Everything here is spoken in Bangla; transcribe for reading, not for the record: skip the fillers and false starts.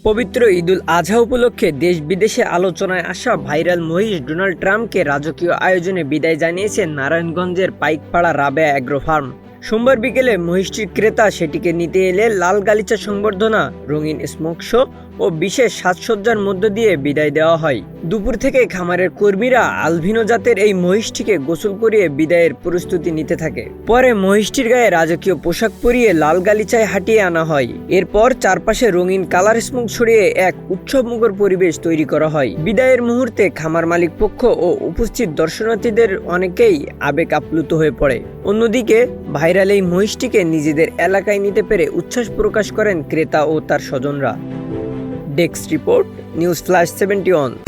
পবিত্র ঈদুল আজহা উপলক্ষে দেশ বিদেশে আলোচনায় আসা ভাইরাল মহিষ ডোনাল্ড ট্রাম্পকে রাজকীয় আয়োজনে বিদায় জানিয়েছে নারায়ণগঞ্জের পাইকপাড়া রাবেয়া অ্যাগ্রো ফার্ম। সোমবার বিকেলে মহিষটির ক্রেতা সেটিকে নিতে এলে লাল গালিচা সংবর্ধনা, রঙিন স্মোক শো ও বিশেষ সাজসজ্জার মধ্য দিয়ে বিদায় দেওয়া হয়। দুপুর থেকে খামারের কর্মীরা আলভিনো জাতের এই মহিষটিকে গোসল করিয়ে বিদায়ের প্রস্তুতি নিতে থাকে। পরে মহিষটির গায়ে রাজকীয় পোশাক পরিয়ে লাল গালিচায় হাঁটিয়ে আনা হয়। এরপর চারপাশে রঙিন কালার স্মোক ছড়িয়ে এক উৎসবমুখর পরিবেশ তৈরি করা হয়। বিদায়ের মুহূর্তে খামার মালিক পক্ষ ও উপস্থিত দর্শনার্থীদের অনেকেই আবেগ আপ্লুত হয়ে পড়ে। অন্যদিকে ভাইরাল এই মহিষটিকে নিজেদের এলাকায় নিতে পেরে উচ্ছ্বাস প্রকাশ করেন ক্রেতা ও তার স্বজনরা। Desk report, news flash 71।